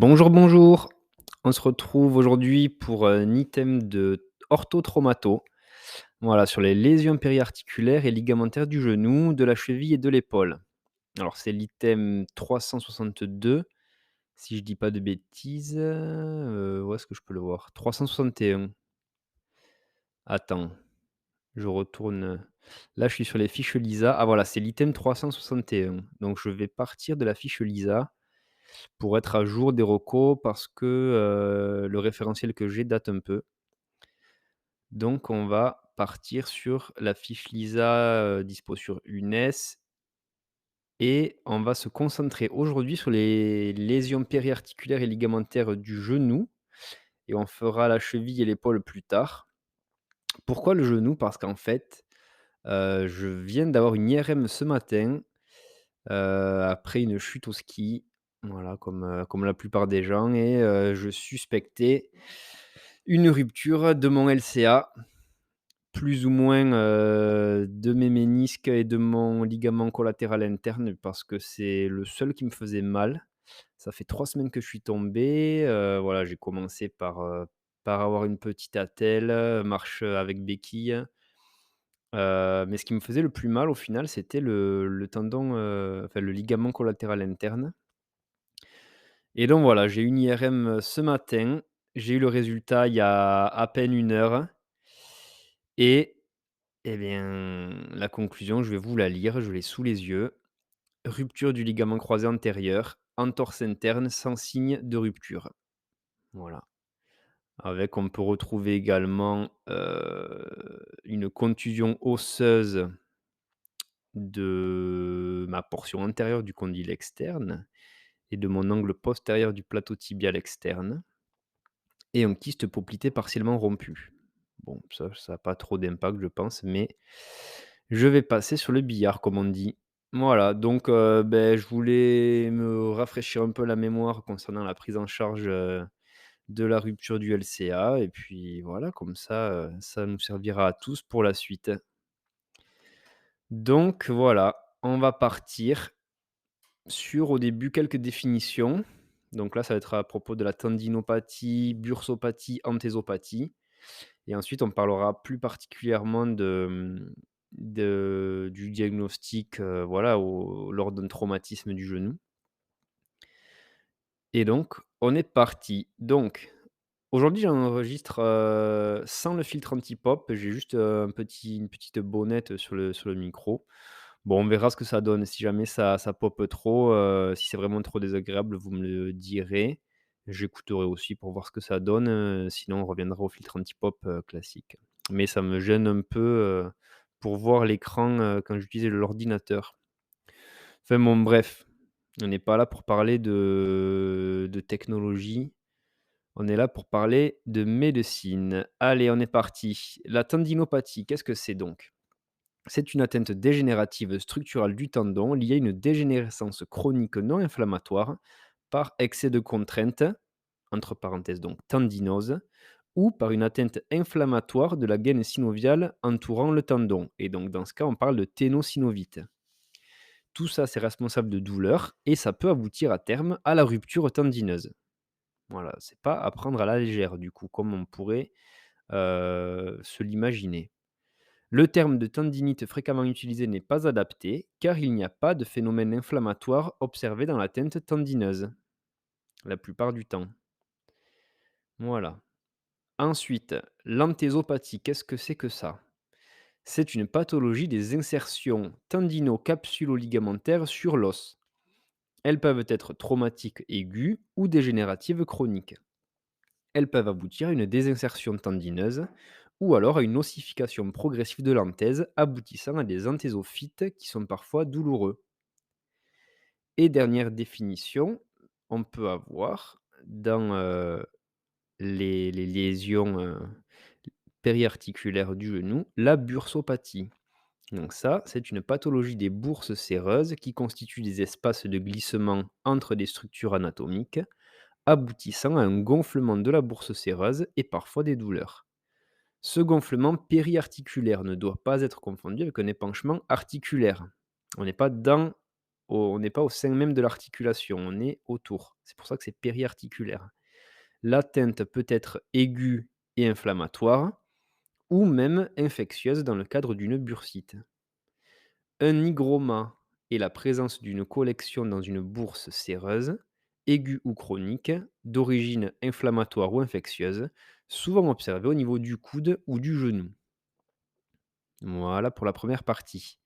Bonjour, bonjour. On se retrouve aujourd'hui pour un item de orthotraumato. Voilà, sur les lésions périarticulaires et ligamentaires du genou, de la cheville et de l'épaule. Alors, c'est l'item 362, si je dis pas de bêtises. Où est-ce que je peux le voir? 361. Attends, je retourne. Là, je suis sur les fiches LISA. Ah voilà, c'est l'item 361. Donc, je vais partir de la fiche LISA pour être à jour des recos parce que le référentiel que j'ai date un peu. Donc on va partir sur la fiche LISA, dispo sur UNES et on va se concentrer aujourd'hui sur les lésions périarticulaires et ligamentaires du genou et on fera la cheville et l'épaule plus tard. Pourquoi le genou? Parce qu'en fait, je viens d'avoir une IRM ce matin, après une chute au ski, voilà, comme la plupart des gens et je suspectais une rupture de mon LCA. Plus ou moins, de mes ménisques et de mon ligament collatéral interne parce que c'est le seul qui me faisait mal. Ça fait 3 semaines que je suis tombé, voilà, j'ai commencé par avoir une petite attelle, marche, avec béquille, mais ce qui me faisait le plus mal au final, c'était le tendon, enfin le ligament collatéral interne et donc voilà, j'ai eu une IRM, ce matin. J'ai eu le résultat il y a à peine 1 heure et eh bien, la conclusion, je vais vous la lire, je l'ai sous les yeux. Rupture du ligament croisé antérieur, entorse interne sans signe de rupture. Voilà. Avec, on peut retrouver également une contusion osseuse de ma portion antérieure du condyle externe et de mon angle postérieur du plateau tibial externe et un kyste poplité partiellement rompu. Bon, ça a pas trop d'impact, je pense, mais je vais passer sur le billard, comme on dit. Voilà, donc je voulais me rafraîchir un peu la mémoire concernant la prise en charge, de la rupture du LCA et puis voilà, comme ça nous servira à tous pour la suite. Donc voilà, on va partir sur, au début, quelques définitions. Donc là, ça va être à propos de la tendinopathie, bursopathie, antésopathie. Et ensuite, on parlera plus particulièrement du diagnostic, voilà, lors d'un traumatisme du genou. Et donc, on est parti. Donc, aujourd'hui, j'enregistre, sans le filtre anti-pop. J'ai juste, une petite bonnette sur le micro. Bon, on verra ce que ça donne. Si jamais ça pop trop, si c'est vraiment trop désagréable, vous me le direz. J'écouterai aussi pour voir ce que ça donne, sinon on reviendra au filtre anti-pop, classique. Mais ça me gêne un peu, pour voir l'écran, quand j'utilise l'ordinateur. Enfin bon, bref, on n'est pas là pour parler de technologie, on est là pour parler de médecine. Allez, on est parti. La tendinopathie, qu'est-ce que c'est donc? C'est une atteinte dégénérative structurale du tendon liée à une dégénérescence chronique non inflammatoire par excès de contrainte, entre parenthèses donc tendinose, ou par une atteinte inflammatoire de la gaine synoviale entourant le tendon. Et donc dans ce cas, on parle de ténosynovite. Tout ça, c'est responsable de douleurs et ça peut aboutir à terme à la rupture tendineuse. Voilà, c'est pas à prendre à la légère du coup, comme on pourrait se l'imaginer. Le terme de tendinite fréquemment utilisé n'est pas adapté car il n'y a pas de phénomène inflammatoire observé dans l'atteinte tendineuse, la plupart du temps. Voilà. Ensuite, l'antésopathie, qu'est-ce que c'est que ça? C'est une pathologie des insertions tendino-capsulo-ligamentaires sur l'os. Elles peuvent être traumatiques aiguës ou dégénératives chroniques. Elles peuvent aboutir à une désinsertion tendineuse ou alors à une ossification progressive de l'anthèse aboutissant à des anthésophytes qui sont parfois douloureux. Et dernière définition, on peut avoir dans les lésions périarticulaires du genou la bursopathie. Donc ça, c'est une pathologie des bourses séreuses qui constituent des espaces de glissement entre des structures anatomiques, aboutissant à un gonflement de la bourse séreuse et parfois des douleurs. Ce gonflement périarticulaire ne doit pas être confondu avec un épanchement articulaire. On n'est pas dans on n'est pas au sein même de l'articulation, on est autour. C'est pour ça que c'est périarticulaire. L'atteinte peut être aiguë et inflammatoire ou même infectieuse dans le cadre d'une bursite. Un hygroma est la présence d'une collection dans une bourse séreuse, aiguë ou chronique, d'origine inflammatoire ou infectieuse, souvent observée au niveau du coude ou du genou. Voilà pour la première partie.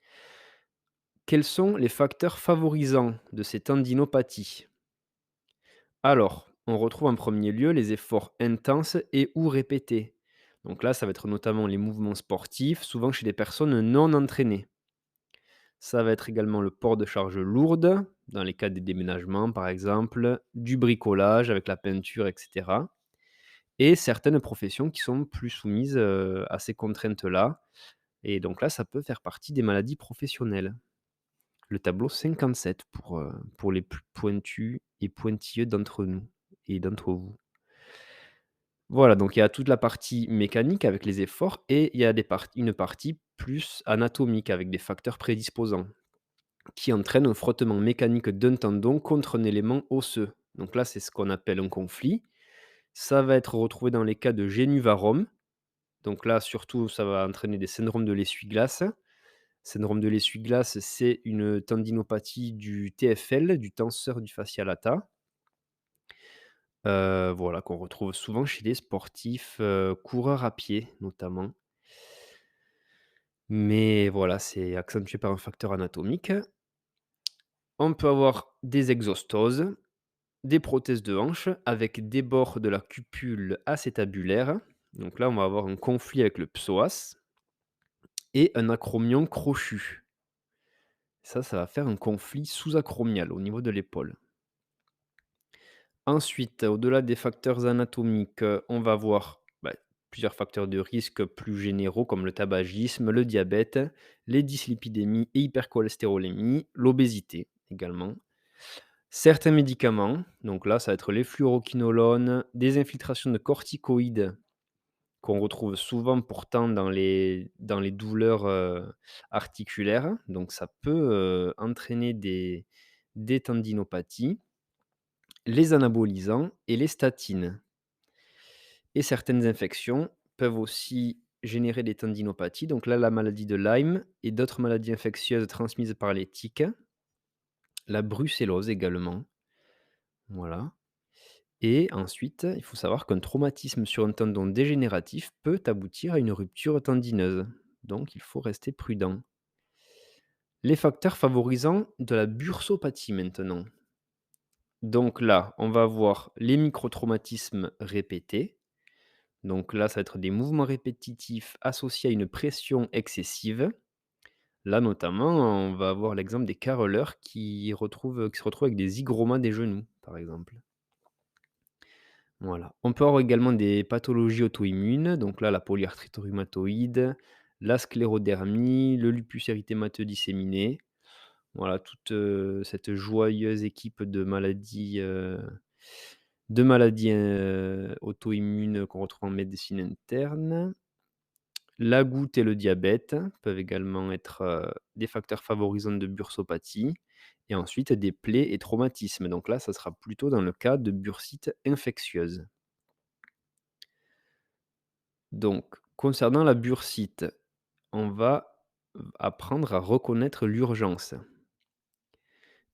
Quels sont les facteurs favorisants de ces tendinopathies? Alors, on retrouve en premier lieu les efforts intenses et ou répétés. Donc là, ça va être notamment les mouvements sportifs, souvent chez des personnes non entraînées. Ça va être également le port de charges lourdes, dans les cas des déménagements par exemple, du bricolage avec la peinture, etc. Et certaines professions qui sont plus soumises à ces contraintes-là. Et donc là, ça peut faire partie des maladies professionnelles. Le tableau 57 pour les plus pointus et pointilleux d'entre nous et d'entre vous. Voilà, donc il y a toute la partie mécanique avec les efforts et il y a une partie plus anatomique avec des facteurs prédisposants qui entraînent un frottement mécanique d'un tendon contre un élément osseux. Donc là, c'est ce qu'on appelle un conflit. Ça va être retrouvé dans les cas de génuvarum. Donc là, surtout, ça va entraîner des syndromes de l'essuie-glace. Syndrome de l'essuie-glace, c'est une tendinopathie du TFL, du tenseur du fascia lata, voilà, qu'on retrouve souvent chez les sportifs, coureurs à pied notamment. Mais voilà, c'est accentué par un facteur anatomique. On peut avoir des exostoses, des prothèses de hanche avec des bords de la cupule acétabulaire. Donc là, on va avoir un conflit avec le psoas et un acromion crochu. Ça va faire un conflit sous-acromial au niveau de l'épaule. Ensuite, au-delà des facteurs anatomiques, on va voir, plusieurs facteurs de risque plus généraux comme le tabagisme, le diabète, les dyslipidémies et hypercholestérolémie, l'obésité également. Certains médicaments, donc là, ça va être les fluoroquinolones, des infiltrations de corticoïdes qu'on retrouve souvent pourtant dans les douleurs, articulaires, donc ça peut, entraîner des tendinopathies, les anabolisants et les statines. Et certaines infections peuvent aussi générer des tendinopathies, donc là, la maladie de Lyme et d'autres maladies infectieuses transmises par les tiques, la brucellose également, voilà. Et ensuite, il faut savoir qu'un traumatisme sur un tendon dégénératif peut aboutir à une rupture tendineuse, donc il faut rester prudent. Les facteurs favorisant de la bursopathie maintenant. Donc là, on va avoir les microtraumatismes répétés. Donc là, ça va être des mouvements répétitifs associés à une pression excessive. Là, notamment, on va avoir l'exemple des caroleurs qui se retrouvent avec des hygromas des genoux, par exemple. Voilà. On peut avoir également des pathologies auto-immunes, donc là, la polyarthrite rhumatoïde, la sclérodermie, le lupus érythémateux disséminé. Voilà, toute, cette joyeuse équipe de maladies auto-immunes qu'on retrouve en médecine interne. La goutte et le diabète peuvent également être, des facteurs favorisants de bursopathie et ensuite des plaies et traumatismes. Donc là, ça sera plutôt dans le cas de bursite infectieuse. Donc concernant la bursite, on va apprendre à reconnaître l'urgence.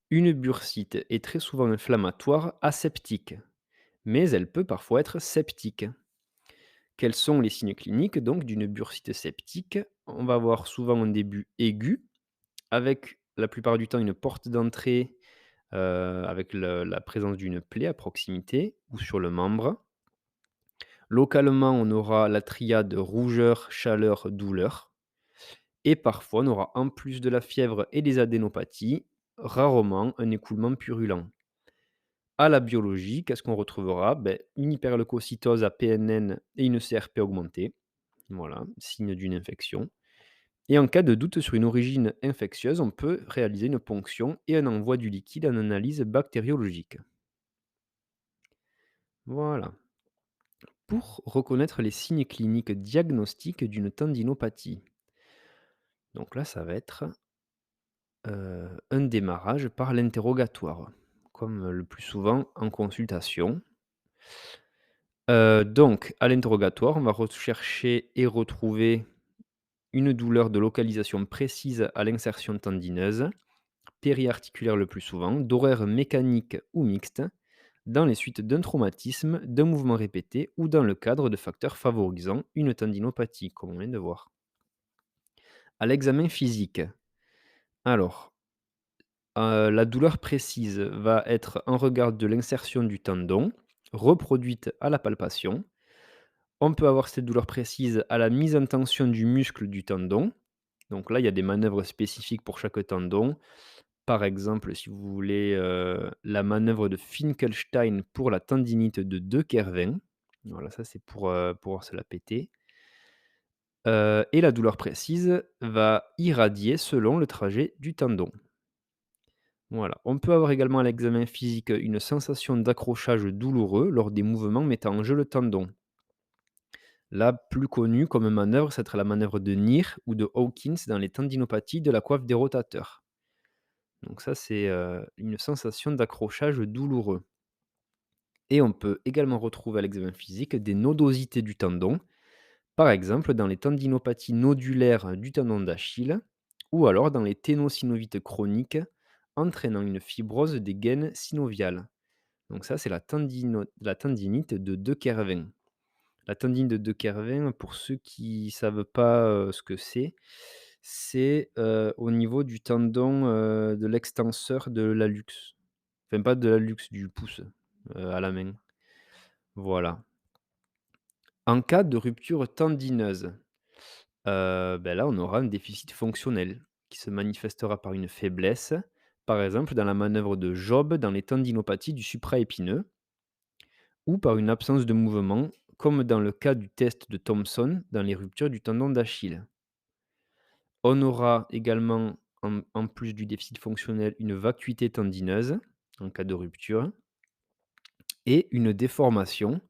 Une bursite est très souvent inflammatoire aseptique, mais elle peut parfois être septique. Quels sont les signes cliniques donc d'une bursite septique? On va avoir souvent un début aigu, avec la plupart du temps une porte d'entrée, avec la présence d'une plaie à proximité ou sur le membre. Localement, on aura la triade rougeur, chaleur, douleur et parfois on aura en plus de la fièvre et des adénopathies, rarement un écoulement purulent. À la biologie, qu'est-ce qu'on retrouvera? Une hyperleucocytose à PNN et une CRP augmentée. Voilà, signe d'une infection. Et en cas de doute sur une origine infectieuse, on peut réaliser une ponction et un envoi du liquide en analyse bactériologique. Voilà. Pour reconnaître les signes cliniques diagnostiques d'une tendinopathie. Donc là, ça va être Un démarrage par l'interrogatoire, comme le plus souvent en consultation. Donc à l'interrogatoire, on va rechercher et retrouver une douleur de localisation précise à l'insertion tendineuse, périarticulaire le plus souvent, d'horaire mécanique ou mixte, dans les suites d'un traumatisme, d'un mouvement répété ou dans le cadre de facteurs favorisant une tendinopathie, comme on vient de voir. À l'examen physique, alors, la douleur précise va être en regard de l'insertion du tendon, reproduite à la palpation. On peut avoir cette douleur précise à la mise en tension du muscle du tendon. Donc là, il y a des manœuvres spécifiques pour chaque tendon. Par exemple, si vous voulez, la manœuvre de Finkelstein pour la tendinite de De Quervain. Voilà, ça c'est pour, pouvoir se la péter. Et la douleur précise va irradier selon le trajet du tendon. Voilà. On peut avoir également à l'examen physique une sensation d'accrochage douloureux lors des mouvements mettant en jeu le tendon. La plus connue comme manœuvre, ça serait la manœuvre de Neer ou de Hawkins dans les tendinopathies de la coiffe des rotateurs. Donc ça, c'est, une sensation d'accrochage douloureux. Et on peut également retrouver à l'examen physique des nodosités du tendon, par exemple dans les tendinopathies nodulaires du tendon d'Achille ou alors dans les ténosynovites chroniques entraînant une fibrose des gaines synoviales. Donc ça, c'est la tendinite de De Quervain. La tendinite de De Quervain, pour ceux qui savent pas, ce que c'est, au niveau du tendon, de l'extenseur de l'hallux. Enfin pas de l'hallux, du pouce, à la main. Voilà. En cas de rupture tendineuse, là, on aura un déficit fonctionnel qui se manifestera par une faiblesse, par exemple dans la manœuvre de Job dans les tendinopathies du supraépineux ou par une absence de mouvement, comme dans le cas du test de Thomson dans les ruptures du tendon d'Achille. On aura également, en plus du déficit fonctionnel, une vacuité tendineuse en cas de rupture et une déformation.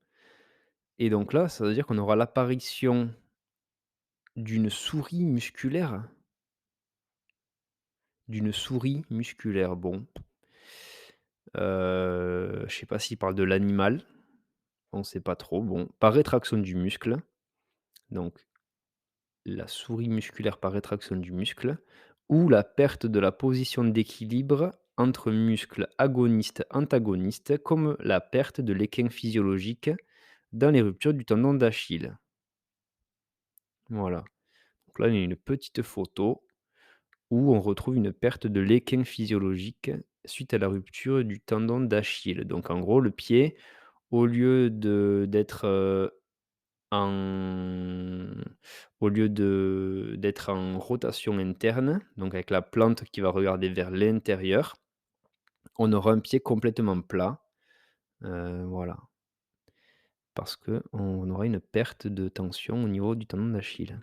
Et donc là, ça veut dire qu'on aura l'apparition d'une souris musculaire. D'une souris musculaire, bon, je sais pas s'il parle de l'animal, on sait pas trop, bon, par rétraction du muscle, donc la souris musculaire par rétraction du muscle ou la perte de la position d'équilibre entre muscles agonistes-antagonistes, comme la perte de l'équin physiologique dans les ruptures du tendon d'Achille. Voilà, donc là, il y a une petite photo où on retrouve une perte de l'équin physiologique suite à la rupture du tendon d'Achille. Donc en gros, le pied, au lieu d'être, en au lieu d'être en rotation interne, donc avec la plante qui va regarder vers l'intérieur, on aura un pied complètement plat, voilà, parce qu'on aura une perte de tension au niveau du tendon d'Achille.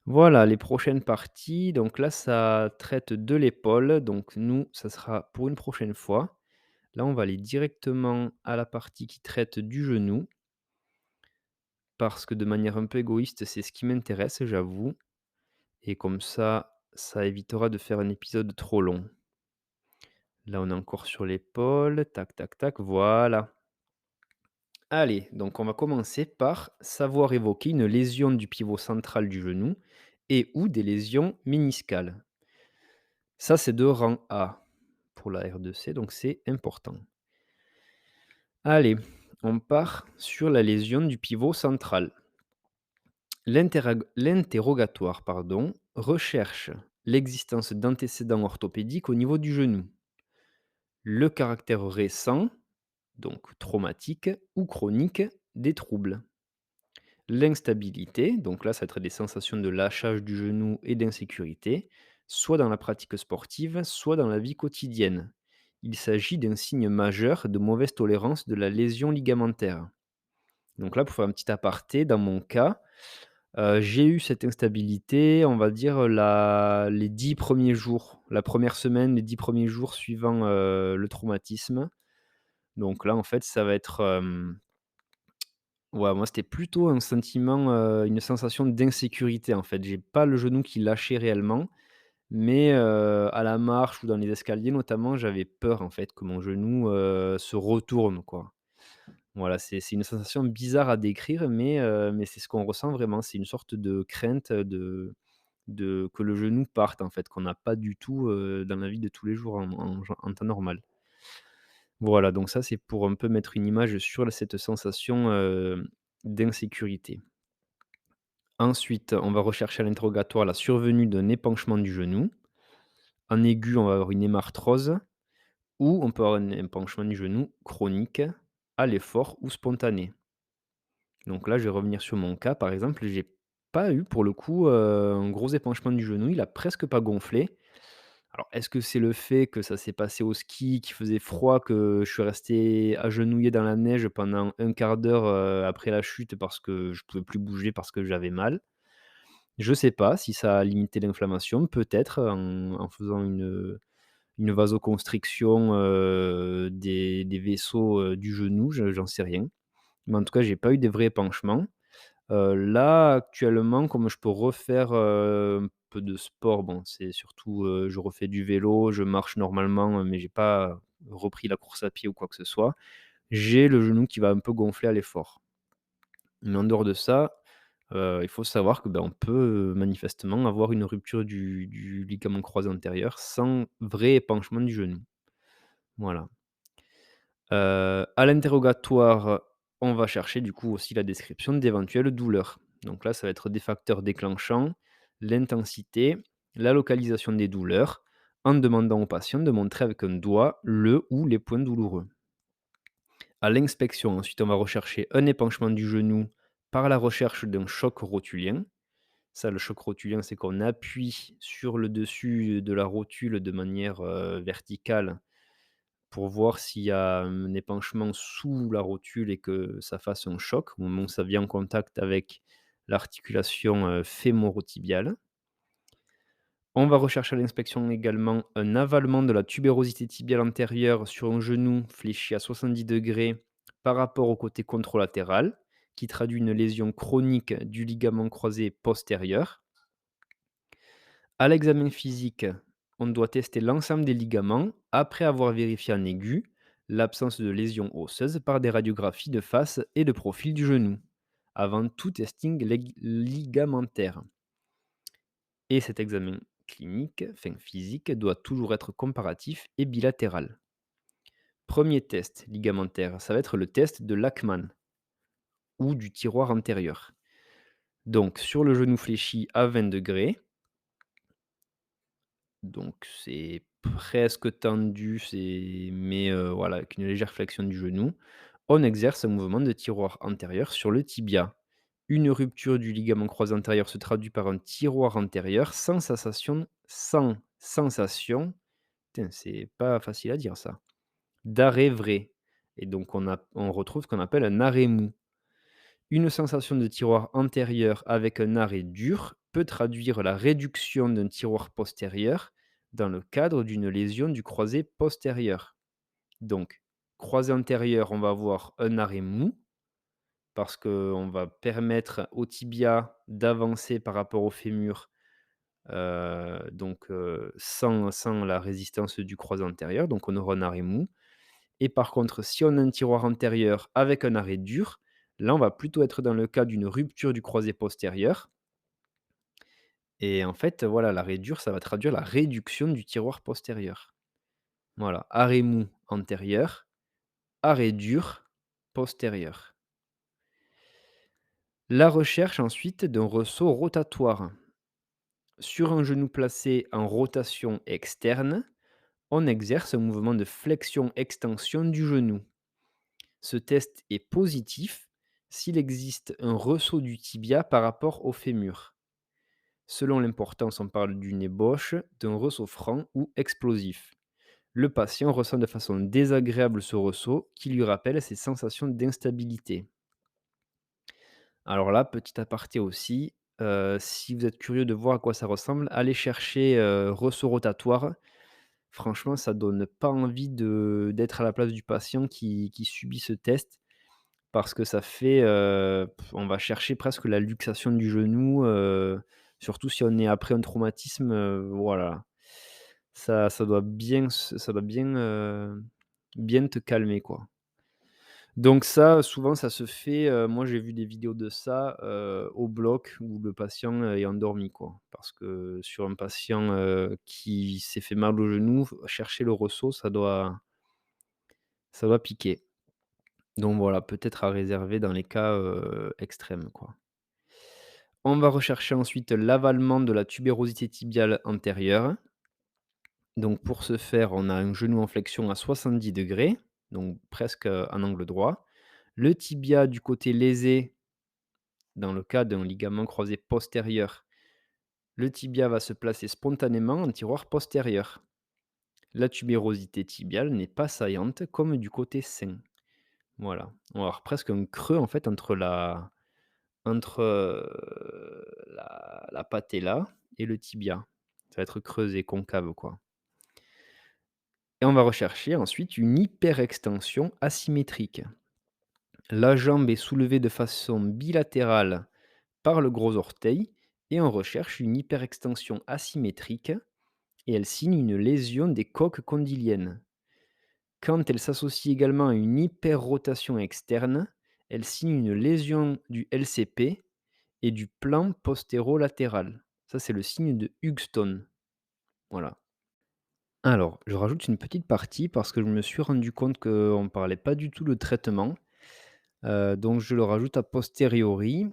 Voilà, les prochaines parties, donc là, ça traite de l'épaule, donc nous, ça sera pour une prochaine fois. Là, on va aller directement à la partie qui traite du genou, parce que de manière un peu égoïste, c'est ce qui m'intéresse, j'avoue, et comme ça évitera de faire un épisode trop long. Là, on est encore sur l'épaule, tac, tac, tac, voilà. Allez, donc on va commencer par savoir évoquer une lésion du pivot central du genou et ou des lésions méniscales. Ça, c'est de rang A pour la R2C, donc c'est important. Allez, on part sur la lésion du pivot central. L'interrogatoire, pardon, recherche l'existence d'antécédents orthopédiques au niveau du genou, le caractère récent, donc traumatique ou chronique, des troubles, l'instabilité, donc là ça va être des sensations de lâchage du genou et d'insécurité, soit dans la pratique sportive, soit dans la vie quotidienne. Il s'agit d'un signe majeur de mauvaise tolérance de la lésion ligamentaire. Donc là, pour faire un petit aparté, dans mon cas, j'ai eu cette instabilité, on va dire, les 10 premiers jours, la première semaine, les 10 premiers jours suivant, le traumatisme. Donc là, en fait, ça va être, ouais, moi, c'était plutôt un sentiment, une sensation d'insécurité, en fait. J'ai pas le genou qui lâchait réellement, Mais, à la marche ou dans les escaliers notamment, j'avais peur en fait que mon genou, se retourne quoi. Voilà, c'est une sensation bizarre à décrire, mais c'est ce qu'on ressent vraiment. C'est une sorte de crainte, de que le genou parte en fait, qu'on n'a pas du tout, dans la vie de tous les jours en temps normal. Voilà, donc ça, c'est pour un peu mettre une image sur cette sensation, d'insécurité. Ensuite, on va rechercher à l'interrogatoire la survenue d'un épanchement du genou. En aigu, on va avoir une hémarthrose ou on peut avoir un épanchement du genou chronique à l'effort ou spontané. Donc là, je vais revenir sur mon cas, par exemple, j'ai pas eu pour le coup, un gros épanchement du genou, il a presque pas gonflé. Alors est-ce que c'est le fait que ça s'est passé au ski, qu'il faisait froid, que je suis resté agenouillé dans la neige pendant un quart d'heure, après la chute parce que je pouvais plus bouger parce que j'avais mal? Je sais pas si ça a limité l'inflammation, peut-être en faisant une vasoconstriction, des vaisseaux, du genou, j'en sais rien. Mais en tout cas, j'ai pas eu des vrais épanchements. Là, actuellement, comme je peux refaire, un peu de sport, bon, c'est surtout, je refais du vélo, je marche normalement, mais j'ai pas repris la course à pied ou quoi que ce soit. J'ai le genou qui va un peu gonfler à l'effort. Mais en dehors de ça, il faut savoir que, ben, on peut, manifestement avoir une rupture du ligament croisé antérieur sans vrai épanchement du genou. Voilà. À l'interrogatoire, on va chercher du coup aussi la description d'éventuelles douleurs. Donc là, ça va être des facteurs déclenchants, l'intensité, la localisation des douleurs, en demandant au patient de montrer avec un doigt le ou les points douloureux. À l'inspection, ensuite, on va rechercher un épanchement du genou par la recherche d'un choc rotulien. Ça, le choc rotulien, c'est qu'on appuie sur le dessus de la rotule de manière verticale pour voir s'il y a un épanchement sous la rotule et que ça fasse un choc au moment où ça vient en contact avec l'articulation, fémoro-tibiale. On va rechercher à l'inspection également un avalement de la tubérosité tibiale antérieure sur un genou fléchi à 70° par rapport au côté contralatéral, qui traduit une lésion chronique du ligament croisé postérieur. À l'examen physique, on doit tester l'ensemble des ligaments après avoir vérifié en aigu l'absence de lésions osseuses par des radiographies de face et de profil du genou, avant tout testing ligamentaire. Et cet examen clinique, enfin physique, doit toujours être comparatif et bilatéral. Premier test ligamentaire, ça va être le test de Lachman ou du tiroir antérieur. Donc sur le genou fléchi à 20°. Donc c'est presque tendu, mais voilà, avec une légère flexion du genou. On exerce un mouvement de tiroir antérieur sur le tibia. Une rupture du ligament croisé antérieur se traduit par un tiroir antérieur sans sensation, putain, c'est pas facile à dire ça, d'arrêt vrai. Et donc on retrouve ce qu'on appelle un arrêt mou. Une sensation de tiroir antérieur avec un arrêt dur peut traduire la réduction d'un tiroir postérieur dans le cadre d'une lésion du croisé postérieur. Donc, croisé antérieur, on va avoir un arrêt mou parce qu'on va permettre au tibia d'avancer par rapport au fémur, sans la résistance du croisé antérieur, donc on aura un arrêt mou. Et par contre, si on a un tiroir antérieur avec un arrêt dur, là, on va plutôt être dans le cas d'une rupture du croisé postérieur. Et en fait, voilà, l'arrêt dur, ça va traduire la réduction du tiroir postérieur. Voilà, arrêt mou antérieur, arrêt dur postérieur. La recherche ensuite d'un ressaut rotatoire. Sur un genou placé en rotation externe, on exerce un mouvement de flexion-extension du genou. Ce test est positif s'il existe un ressaut du tibia par rapport au fémur. Selon l'importance, on parle d'une ébauche, d'un ressaut franc ou explosif. Le patient ressent de façon désagréable ce ressaut qui lui rappelle ses sensations d'instabilité. Alors là, petit aparté aussi, si vous êtes curieux de voir à quoi ça ressemble, allez chercher ressaut rotatoire. Franchement, ça donne pas envie d'être à la place du patient qui subit ce test. Parce que ça fait, on va chercher presque la luxation du genou, Surtout si on est après un traumatisme, voilà. Ça doit bien, bien te calmer, quoi. Donc ça, souvent, ça se fait, moi j'ai vu des vidéos de ça, au bloc où le patient, est endormi, quoi. Parce que sur un patient, qui s'est fait mal au genou, chercher le ressaut, ça doit piquer. Donc voilà, peut-être à réserver dans les cas, extrêmes, quoi. On va rechercher ensuite l'avalement de la tubérosité tibiale antérieure. Donc pour ce faire, on a un genou en flexion à 70°, donc presque, en angle droit. Le tibia du côté lésé, dans le cas d'un ligament croisé postérieur, le tibia va se placer spontanément en tiroir postérieur. La tubérosité tibiale n'est pas saillante comme du côté sain. Voilà. On va avoir presque un creux en fait entre la patella et le tibia. Ça va être creusé, concave, quoi. Et on va rechercher ensuite une hyperextension asymétrique. La jambe est soulevée de façon bilatérale par le gros orteil et on recherche une hyperextension asymétrique et elle signe une lésion des coques condyliennes. Quand elle s'associe également à une hyperrotation externe, elle signe une lésion du LCP et du plan postérolatéral. Ça, c'est le signe de Hugstone. Voilà. Alors, je rajoute une petite partie parce que je me suis rendu compte qu'on ne parlait pas du tout de traitement. Donc je le rajoute a posteriori.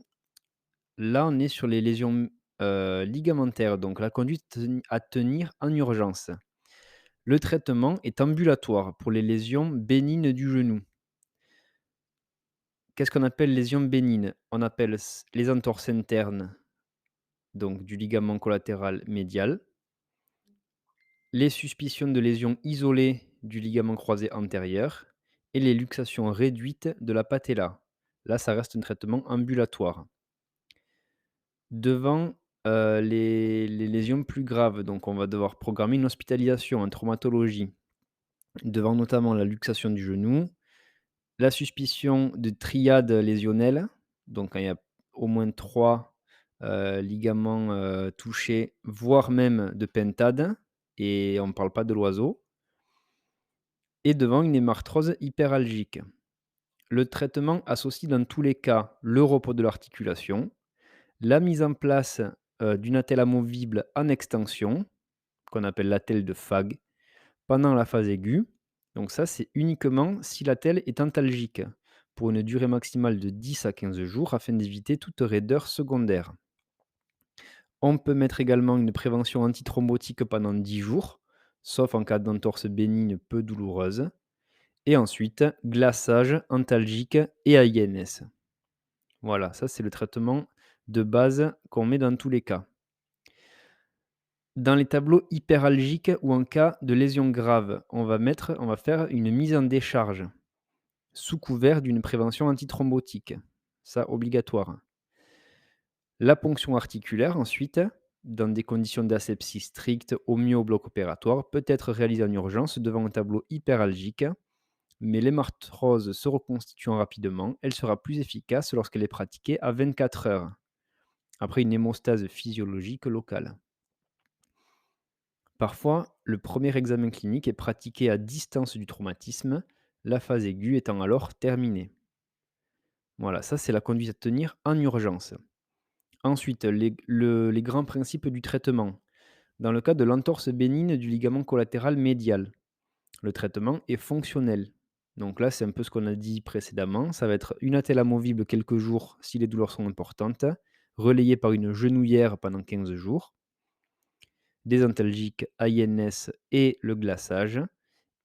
Là, on est sur les lésions, ligamentaires, donc la conduite à tenir en urgence. Le traitement est ambulatoire pour les lésions bénignes du genou. Qu'est-ce qu'on appelle lésions bénignes? On appelle les entorses internes, donc du ligament collatéral médial, les suspicions de lésions isolées du ligament croisé antérieur et les luxations réduites de la patella. Là, ça reste un traitement ambulatoire. Devant, les lésions plus graves, donc on va devoir programmer une hospitalisation en traumatologie, devant notamment la luxation du genou, la suspicion de triade lésionnelle, donc quand il y a au moins 3 ligaments, touchés, voire même de pentade et on ne parle pas de l'oiseau et devant une hémarthrose hyperalgique. Le traitement associe dans tous les cas le repos de l'articulation, la mise en place, d'une attelle amovible en extension, qu'on appelle l'attelle de Fag, pendant la phase aiguë. Donc ça, c'est uniquement si l'attelle est antalgique, pour une durée maximale de 10 à 15 jours afin d'éviter toute raideur secondaire. On peut mettre également une prévention antithrombotique pendant 10 jours, sauf en cas d'entorse bénigne peu douloureuse. Et ensuite, glaçage, antalgique et AINS. Voilà, ça c'est le traitement de base qu'on met dans tous les cas. Dans les tableaux hyperalgiques ou en cas de lésion grave, on va faire une mise en décharge sous couvert d'une prévention antithrombotique. Ça, obligatoire. La ponction articulaire, ensuite, dans des conditions d'asepsie stricte, au mieux au bloc opératoire, peut être réalisée en urgence devant un tableau hyperalgique, mais l'hémarthrose se reconstituant rapidement, elle sera plus efficace lorsqu'elle est pratiquée à 24 heures, après une hémostase physiologique locale. Parfois, le premier examen clinique est pratiqué à distance du traumatisme, la phase aiguë étant alors terminée. Voilà, ça c'est la conduite à tenir en urgence. Ensuite, les grands principes du traitement. Dans le cas de l'entorse bénigne du ligament collatéral médial, le traitement est fonctionnel. Donc là, c'est un peu ce qu'on a dit précédemment. Ça va être une attelle amovible quelques jours si les douleurs sont importantes, relayée par une genouillère pendant 15 jours, des antalgiques AINS et le glaçage.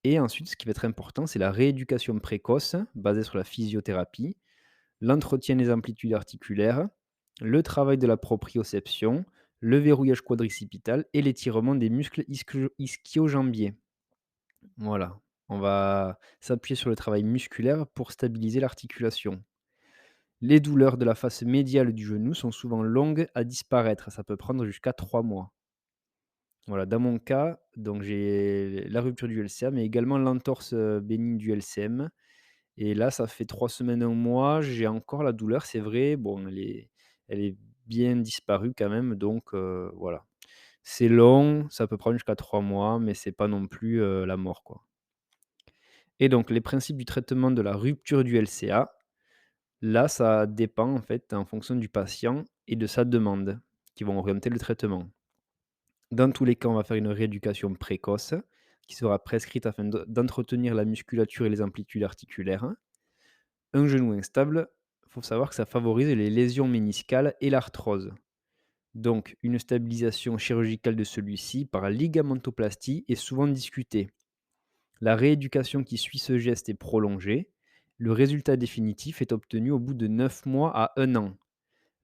Et ensuite, ce qui va être important, c'est la rééducation précoce basée sur la physiothérapie, l'entretien des amplitudes articulaires, le travail de la proprioception, le verrouillage quadricipital et l'étirement des muscles ischio-jambiers. Voilà, on va s'appuyer sur le travail musculaire pour stabiliser l'articulation. Les douleurs de la face médiale du genou sont souvent longues à disparaître, ça peut prendre jusqu'à 3 mois. Voilà, dans mon cas, donc j'ai la rupture du LCA, mais également l'entorse, bénigne du LCM et là, ça fait 3 semaines, un mois, j'ai encore la douleur, c'est vrai. Bon, elle est bien disparu quand même, donc voilà. C'est long, ça peut prendre jusqu'à 3 mois, mais c'est pas non plus, la mort, quoi. Et donc les principes du traitement de la rupture du LCA, là, ça dépend en fait en fonction du patient et de sa demande, qui vont orienter le traitement. Dans tous les cas, on va faire une rééducation précoce qui sera prescrite afin d'entretenir la musculature et les amplitudes articulaires. Un genou instable, il faut savoir que ça favorise les lésions méniscales et l'arthrose. Donc, une stabilisation chirurgicale de celui-ci par ligamentoplastie est souvent discutée. La rééducation qui suit ce geste est prolongée. Le résultat définitif est obtenu au bout de 9 mois à 1 an.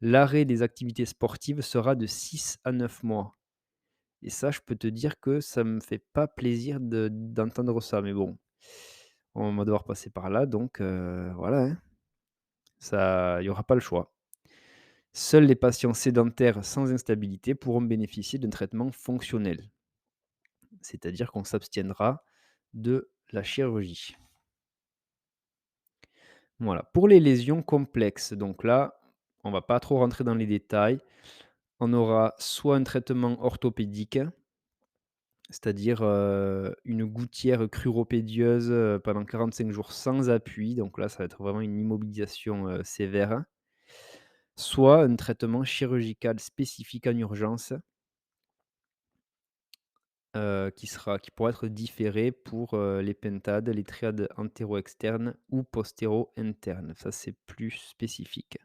L'arrêt des activités sportives sera de 6 à 9 mois. Et ça, je peux te dire que ça me fait pas plaisir d'entendre ça, mais bon, on va devoir passer par là, donc voilà, hein, ça il y aura pas le choix. Seuls les patients sédentaires sans instabilité pourront bénéficier d'un traitement fonctionnel, c'est-à-dire qu'on s'abstiendra de la chirurgie. Voilà. Pour les lésions complexes, donc là, on va pas trop rentrer dans les détails. On aura soit un traitement orthopédique, c'est-à-dire, une gouttière cruropédieuse, pendant 45 jours sans appui, donc là, ça va être vraiment une immobilisation, sévère. Soit un traitement chirurgical spécifique en urgence, qui pourra être différé pour, les pentades, les triades antéro-externes ou postéro-internes. Ça, c'est plus spécifique.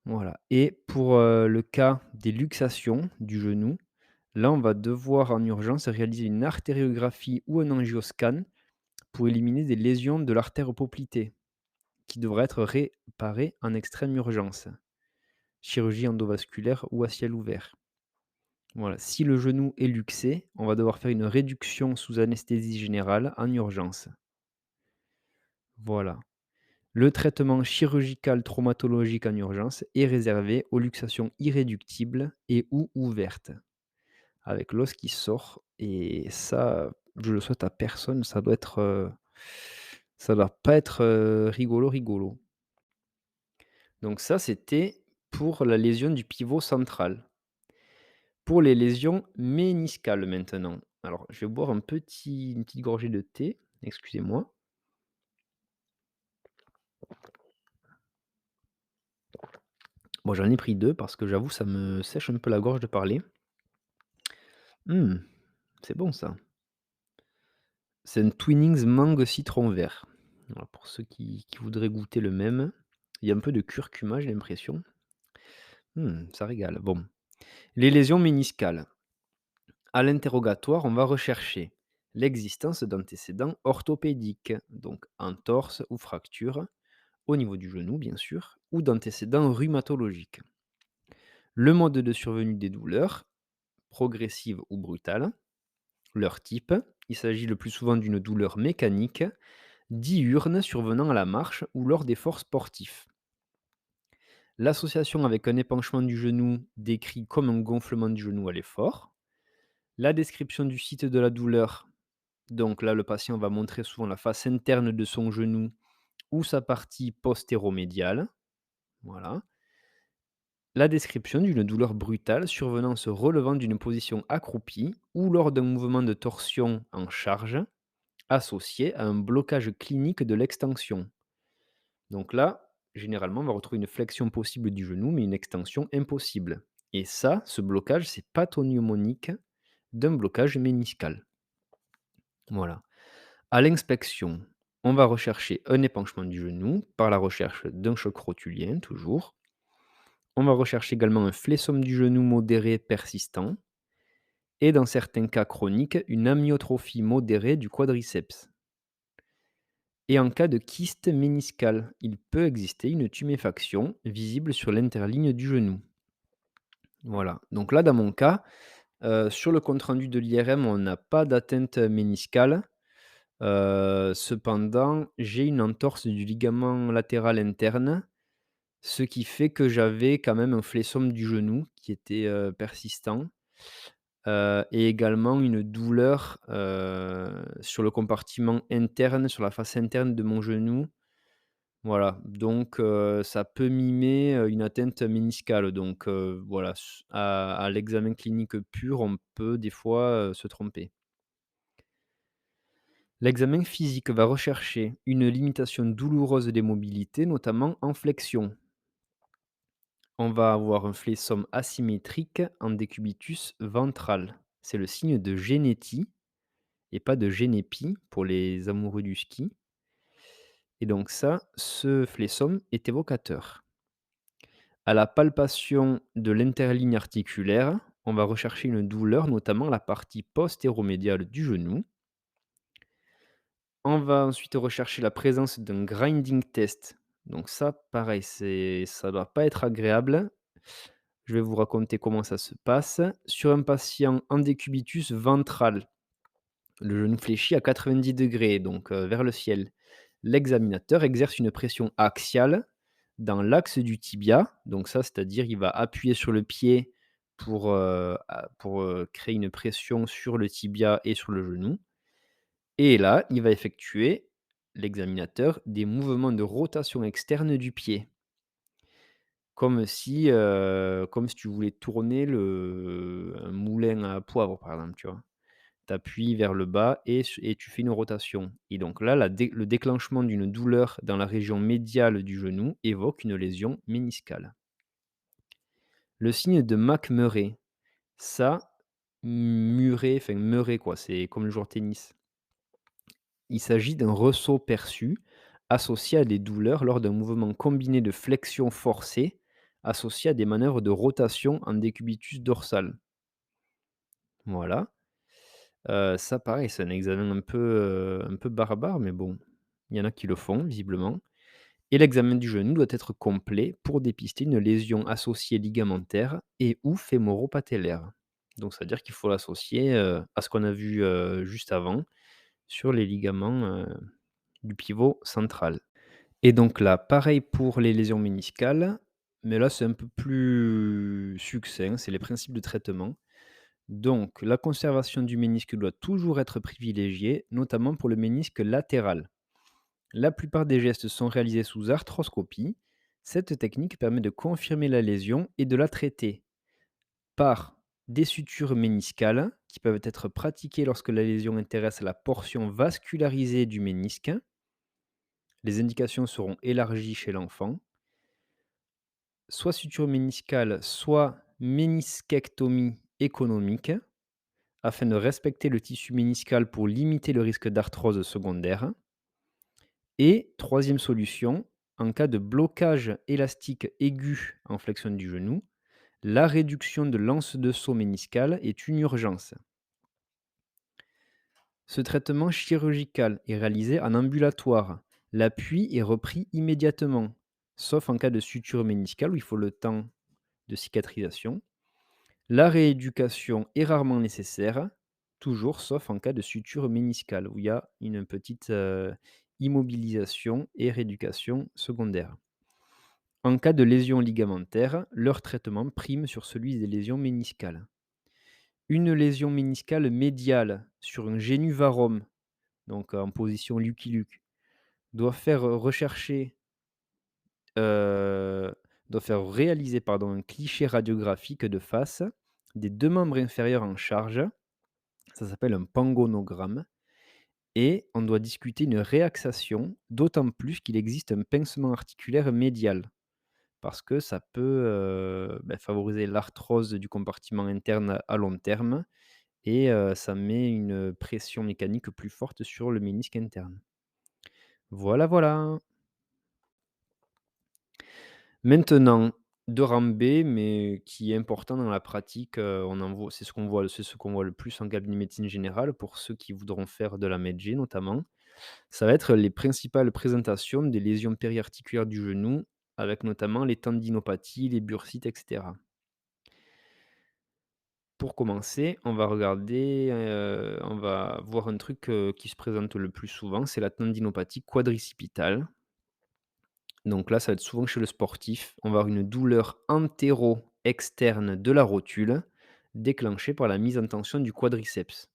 Voilà, et pour, le cas des luxations du genou, là, on va devoir en urgence réaliser une artériographie ou un angioscan pour éliminer des lésions de l'artère poplitée, qui devraient être réparées en extrême urgence. Chirurgie endovasculaire ou à ciel ouvert. Voilà. Si le genou est luxé, on va devoir faire une réduction sous anesthésie générale en urgence. Voilà. Le traitement chirurgical traumatologique en urgence est réservé aux luxations irréductibles et ou ouvertes, avec l'os qui sort, et ça, je le souhaite à personne, ça doit pas être, rigolo, rigolo. Donc ça, c'était pour la lésion du pivot central. Pour les lésions méniscales maintenant. Alors, je vais boire une petite gorgée de thé, excusez-moi. Bon, j'en ai pris 2 parce que j'avoue ça me sèche un peu la gorge de parler. Mmh, c'est bon ça. C'est un Twinings mangue citron vert. Voilà, pour ceux qui voudraient goûter le même. Il y a un peu de curcuma, j'ai l'impression. Ça régale. Bon, les lésions méniscales. À l'interrogatoire, on va rechercher l'existence d'antécédents orthopédiques, donc entorse ou fracture, au niveau du genou bien sûr, ou d'antécédents rhumatologiques. Le mode de survenue des douleurs, progressive ou brutale. Leur type, il s'agit le plus souvent d'une douleur mécanique, diurne survenant à la marche ou lors d'efforts sportifs. L'association avec un épanchement du genou décrit comme un gonflement du genou à l'effort. La description du site de la douleur, donc là le patient va montrer souvent la face interne de son genou ou sa partie postéromédiale. Voilà. La description d'une douleur brutale survenant se relevant d'une position accroupie ou lors d'un mouvement de torsion en charge associé à un blocage clinique de l'extension. Donc là, généralement, on va retrouver une flexion possible du genou, mais une extension impossible. Et ça, ce blocage, c'est pathognomonique d'un blocage méniscal. Voilà. À l'inspection, on va rechercher un épanchement du genou par la recherche d'un choc rotulien, toujours. On va rechercher également un flessum du genou modéré persistant et dans certains cas chroniques, une amyotrophie modérée du quadriceps. Et en cas de kyste méniscal, il peut exister une tuméfaction visible sur l'interligne du genou. Voilà. Donc là, dans mon cas, sur le compte rendu de l'IRM, on n'a pas d'atteinte méniscale. Cependant, j'ai une entorse du ligament latéral interne, ce qui fait que j'avais quand même un flessum du genou qui était, persistant, et également une douleur, sur le compartiment interne, sur la face interne de mon genou, Voilà, donc ça peut mimer, une atteinte méniscale, donc voilà, à l'examen clinique pur, on peut des fois, se tromper. L'examen physique va rechercher une limitation douloureuse des mobilités, notamment en flexion. On va avoir un flexum asymétrique en décubitus ventral. C'est le signe de génétie et pas de génépi pour les amoureux du ski. Et donc ça, ce flexum est évocateur. À la palpation de l'interligne articulaire, on va rechercher une douleur, notamment la partie postéromédiale du genou. On va ensuite rechercher la présence d'un grinding test. Donc ça, pareil, ça doit pas être agréable. Je vais vous raconter comment ça se passe. Sur un patient en décubitus ventral, le genou fléchi à 90°, donc vers le ciel. L'examinateur exerce une pression axiale dans l'axe du tibia, donc ça, c'est-à-dire il va appuyer sur le pied pour créer une pression sur le tibia et sur le genou. Et là, il va effectuer, l'examinateur, des mouvements de rotation externe du pied, comme si tu voulais tourner un moulin à poivre, par exemple, tu vois? Tu appuies vers le bas et tu fais une rotation et donc là, le déclenchement d'une douleur dans la région médiale du genou évoque une lésion méniscale. Le signe de McMurray, ça, Murray, enfin Murray quoi, c'est comme le joueur de tennis. Il s'agit d'un ressaut perçu associé à des douleurs lors d'un mouvement combiné de flexion forcée associé à des manœuvres de rotation en décubitus dorsal. Voilà. Ça pareil, c'est un examen un peu barbare, mais bon, il y en a qui le font visiblement et l'examen du genou doit être complet pour dépister une lésion associée ligamentaire et ou fémoro-patellaire. Donc c'est-à-dire qu'il faut l'associer, à ce qu'on a vu, juste avant sur les ligaments, du pivot central. Et donc là, pareil pour les lésions méniscales, mais là c'est un peu plus succinct, c'est les principes de traitement. Donc, la conservation du ménisque doit toujours être privilégiée, notamment pour le ménisque latéral. La plupart des gestes sont réalisés sous arthroscopie. Cette technique permet de confirmer la lésion et de la traiter par des sutures méniscales qui peuvent être pratiquées lorsque la lésion intéresse la portion vascularisée du ménisque. Les indications seront élargies chez l'enfant. Soit suture méniscale, soit ménisquectomie économique, afin de respecter le tissu méniscal pour limiter le risque d'arthrose secondaire. Et troisième solution, en cas de blocage élastique aigu en flexion du genou, la réduction de l'anse de saut méniscal est une urgence. Ce traitement chirurgical est réalisé en ambulatoire. L'appui est repris immédiatement, sauf en cas de suture méniscale où il faut le temps de cicatrisation. La rééducation est rarement nécessaire, toujours sauf en cas de suture méniscale où il y a une petite, immobilisation et rééducation secondaire. En cas de lésion ligamentaire, leur traitement prime sur celui des lésions méniscales. Une lésion méniscale médiale sur un génuvarum, donc en position Lucky Luke, doit faire rechercher, heu, doit faire réaliser pardon, un cliché radiographique de face des 2 membres inférieurs en charge. Ça s'appelle un pangonogramme et on doit discuter une réaxation, d'autant plus qu'il existe un pincement articulaire médial. Parce que ça peut, favoriser l'arthrose du compartiment interne à long terme et ça met une pression mécanique plus forte sur le ménisque interne. Voilà, voilà. Maintenant, de rang B, mais qui est important dans la pratique, on en voit c'est ce qu'on voit le plus en cabinet de médecine générale pour ceux qui voudront faire de la med-g notamment. Ça va être les principales présentations des lésions périarticulaires du genou, avec notamment les tendinopathies, les bursites, et cetera. Pour commencer, on va voir un truc, qui se présente le plus souvent, c'est la tendinopathie quadricipitale. Donc là, ça va être souvent chez le sportif. On va avoir une douleur antéro-externe de la rotule, déclenchée par la mise en tension du quadriceps.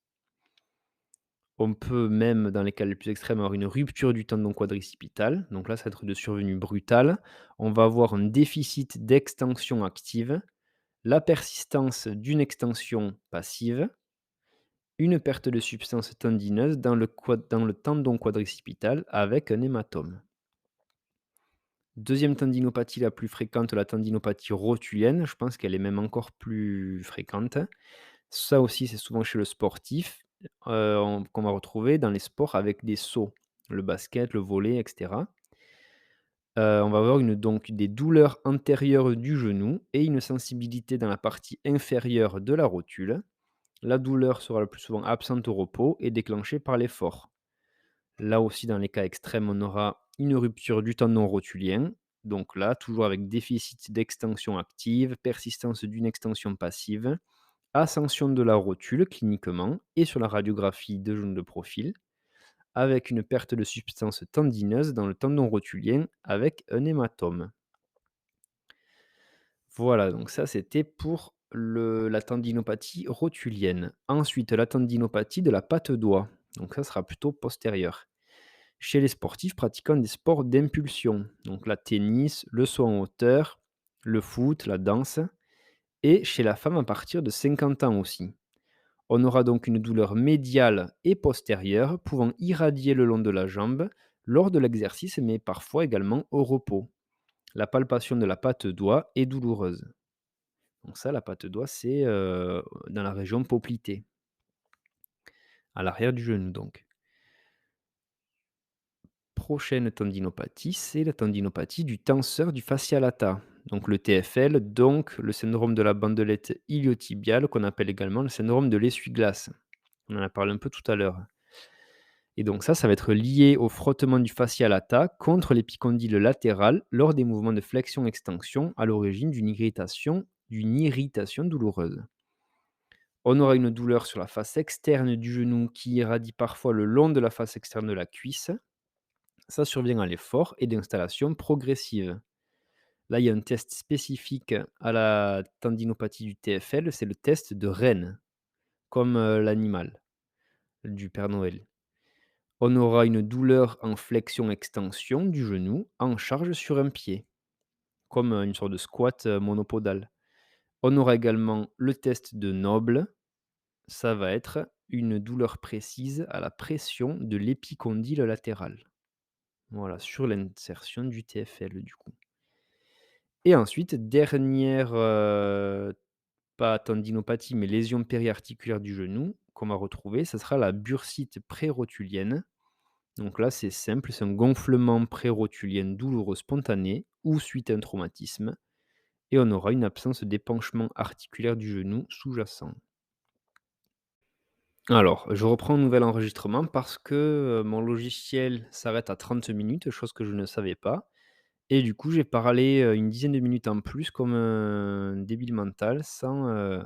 On peut même, dans les cas les plus extrêmes, avoir une rupture du tendon quadricipital. Donc là, ça va être de survenue brutale. On va avoir un déficit d'extension active, la persistance d'une extension passive, une perte de substance tendineuse dans le tendon quadricipital avec un hématome. Deuxième tendinopathie la plus fréquente, la tendinopathie rotulienne. Je pense qu'elle est même encore plus fréquente. Ça aussi, c'est souvent chez le sportif, qu'on va retrouver dans les sports avec des sauts, le basket, le volley, et cetera. On va avoir donc des douleurs antérieures du genou et une sensibilité dans la partie inférieure de la rotule. La douleur sera le plus souvent absente au repos et déclenchée par l'effort. Là aussi, dans les cas extrêmes, on aura une rupture du tendon rotulien. Donc là, toujours avec déficit d'extension active, persistance d'une extension passive, ascension de la rotule cliniquement et sur la radiographie de genou de profil, avec une perte de substance tendineuse dans le tendon rotulien avec un hématome. Voilà, donc ça c'était pour la tendinopathie rotulienne. Ensuite, la tendinopathie de la patte-doigt. Donc ça sera plutôt postérieur. Chez les sportifs pratiquant des sports d'impulsion, donc la tennis, le saut en hauteur, le foot, la danse, et chez la femme à partir de 50 ans aussi. On aura donc une douleur médiale et postérieure pouvant irradier le long de la jambe lors de l'exercice, mais parfois également au repos. La palpation de la patte-doigt est douloureuse. Donc ça, la patte-doigt, c'est dans la région poplitée, à l'arrière du genou donc. Prochaine tendinopathie, c'est la tendinopathie du tenseur du fascia lata. Donc le TFL, donc le syndrome de la bandelette iliotibiale qu'on appelle également le syndrome de l'essuie-glace. On en a parlé un peu tout à l'heure. Et donc ça va être lié au frottement du fascia lata contre l'épicondyle latéral lors des mouvements de flexion-extension à l'origine d'une irritation douloureuse. On aura une douleur sur la face externe du genou qui irradie parfois le long de la face externe de la cuisse. Ça survient à l'effort et d'installation progressive. Là, il y a un test spécifique à la tendinopathie du TFL, c'est le test de Rennes, comme l'animal du Père Noël. On aura une douleur en flexion-extension du genou en charge sur un pied, comme une sorte de squat monopodal. On aura également le test de Noble, ça va être une douleur précise à la pression de l'épicondyle latéral. Voilà, sur l'insertion du TFL du coup. Et ensuite, dernière, pas tendinopathie, mais lésion périarticulaire du genou qu'on va retrouver, ça sera la bursite prérotulienne. Donc là, c'est simple, c'est un gonflement prérotulien douloureux spontané ou suite à un traumatisme et on aura une absence d'épanchement articulaire du genou sous-jacent. Alors, je reprends un nouvel enregistrement parce que, mon logiciel s'arrête à 30 minutes, chose que je ne savais pas. Et du coup, j'ai parlé, une dizaine de minutes en plus comme un débile mental sans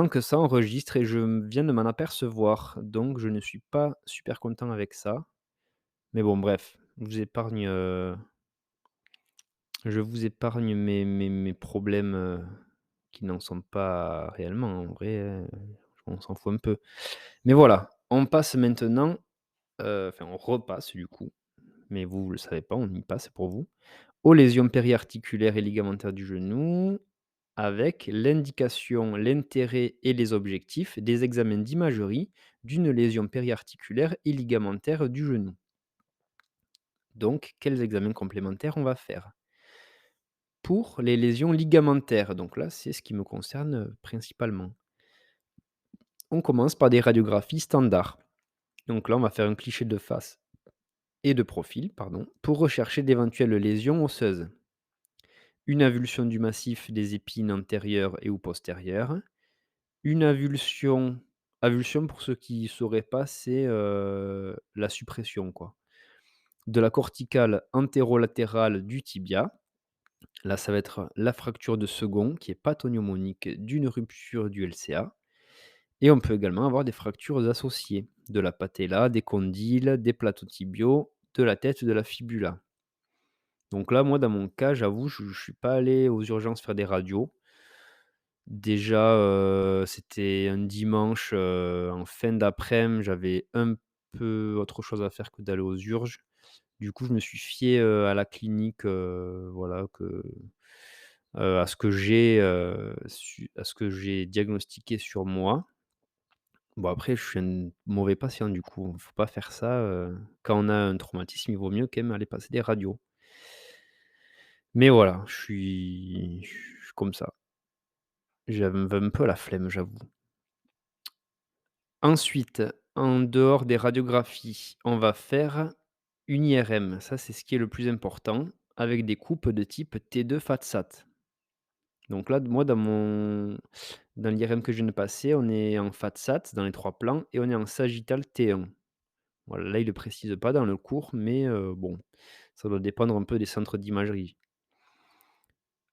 que ça enregistre et je viens de m'en apercevoir. Donc je ne suis pas super content avec ça. Mais bon bref, je vous épargne mes problèmes, qui n'en sont pas réellement. En vrai, on s'en fout un peu. Mais voilà, on passe maintenant, enfin on repasse du coup, mais vous le savez pas, on y passe pour vous, aux lésions périarticulaires et ligamentaires du genou, avec l'indication, l'intérêt et les objectifs des examens d'imagerie d'une lésion périarticulaire et ligamentaire du genou. Donc, quels examens complémentaires on va faire? Pour les lésions ligamentaires, donc là, c'est ce qui me concerne principalement. On commence par des radiographies standards. Donc là, on va faire un cliché de face et de profil, pardon, pour rechercher d'éventuelles lésions osseuses. Une avulsion du massif des épines antérieures et ou postérieures. Une avulsion pour ceux qui ne sauraient pas, c'est, la suppression quoi, de la corticale antérolatérale du tibia. Là, ça va être la fracture de second qui est pathognomonique d'une rupture du LCA et on peut également avoir des fractures associées, de la patella, des condyles, des plateaux tibiaux, de la tête, de la fibula. Donc là, moi, dans mon cas, j'avoue, je suis pas allé aux urgences faire des radios. Déjà, c'était un dimanche, en fin d'après-midi, j'avais un peu autre chose à faire que d'aller aux urges. Du coup, je me suis fié, à la clinique, voilà, à ce que j'ai diagnostiqué sur moi. Bon après, je suis un mauvais patient du coup, faut pas faire ça, quand on a un traumatisme, il vaut mieux quand même aller passer des radios. Mais voilà, je suis comme ça. J'avais un peu la flemme, j'avoue. Ensuite, en dehors des radiographies, on va faire une IRM. Ça, c'est ce qui est le plus important, avec des coupes de type T2 FATSAT. Donc là, moi, dans l'IRM que je viens de passer, on est en FATSAT dans les 3 plans et on est en sagittal T1. Voilà, là, il ne le précise pas dans le cours, mais bon, ça doit dépendre un peu des centres d'imagerie.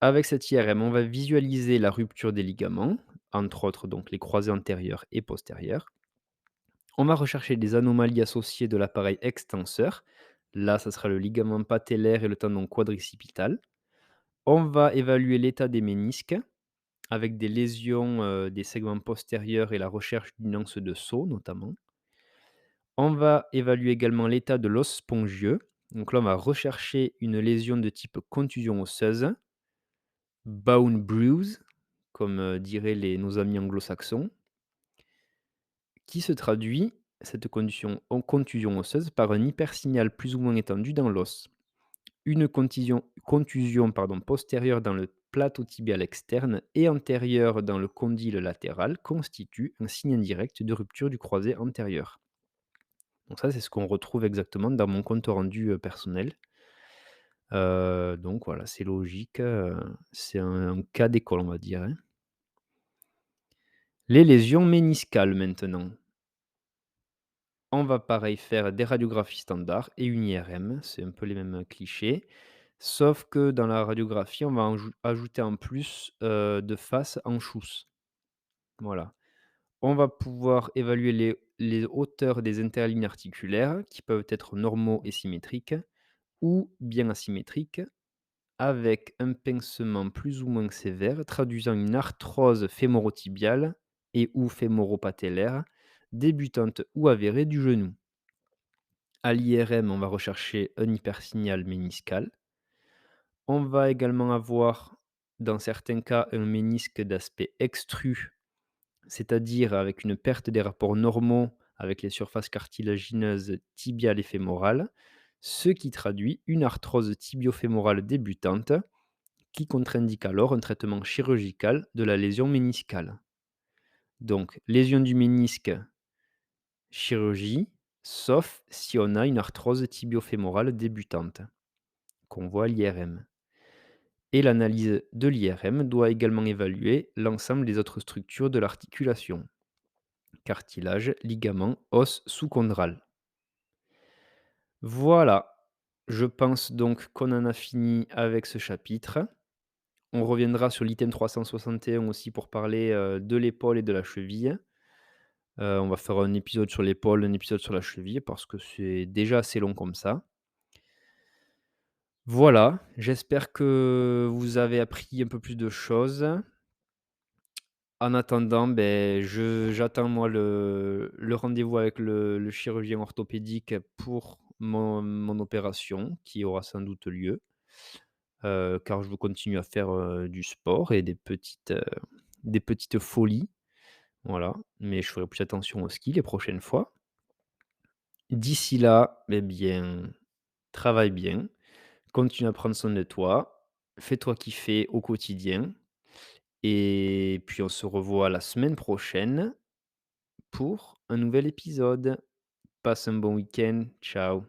Avec cette IRM, on va visualiser la rupture des ligaments, entre autres donc les croisés antérieurs et postérieurs. On va rechercher des anomalies associées de l'appareil extenseur. Là, ça sera le ligament patellaire et le tendon quadricipital. On va évaluer l'état des ménisques avec des lésions des segments postérieurs et la recherche d'une anse de saut notamment. On va évaluer également l'état de l'os spongieux. Donc là, on va rechercher une lésion de type contusion osseuse, bone bruise, comme diraient nos amis anglo-saxons, qui se traduit, cette condition en contusion osseuse, par un hypersignal plus ou moins étendu dans l'os. Une contusion pardon, postérieure dans le plateau tibial externe et antérieure dans le condyle latéral constitue un signe indirect de rupture du croisé antérieur. Donc ça, c'est ce qu'on retrouve exactement dans mon compte rendu, personnel. Donc voilà, c'est logique, c'est un cas d'école, on va dire, hein. Les lésions méniscales maintenant. On va pareil faire des radiographies standards et une IRM, c'est un peu les mêmes clichés. Sauf que dans la radiographie, on va ajouter en plus, de face en chousse. Voilà. On va pouvoir évaluer les hauteurs des interlignes articulaires qui peuvent être normaux et symétriques ou bien asymétriques avec un pincement plus ou moins sévère traduisant une arthrose fémoro-tibiale et ou fémoro-patellaire débutante ou avérée du genou. À l'IRM, on va rechercher un hypersignal méniscal. On va également avoir, dans certains cas, un ménisque d'aspect extru, c'est-à-dire avec une perte des rapports normaux avec les surfaces cartilagineuses tibiales et fémorales, ce qui traduit une arthrose tibio-fémorale débutante qui contre-indique alors un traitement chirurgical de la lésion méniscale. Donc, lésion du ménisque, chirurgie, sauf si on a une arthrose tibio-fémorale débutante, qu'on voit à l'IRM. Et l'analyse de l'IRM doit également évaluer l'ensemble des autres structures de l'articulation, cartilage, ligament, os sous-chondral. Voilà, je pense donc qu'on en a fini avec ce chapitre. On reviendra sur l'item 361 aussi pour parler, de l'épaule et de la cheville. On va faire un épisode sur l'épaule, un épisode sur la cheville parce que c'est déjà assez long comme ça. Voilà, j'espère que vous avez appris un peu plus de choses. En attendant, ben, j'attends moi le rendez-vous avec le chirurgien orthopédique pour mon opération qui aura sans doute lieu, car je veux continuer à faire, du sport et des petites folies, voilà. Mais je ferai plus attention au ski les prochaines fois. D'ici là, eh bien, travaille bien, continue à prendre soin de toi, fais-toi kiffer au quotidien et puis on se revoit la semaine prochaine pour un nouvel épisode. Passe un bon week-end. Ciao.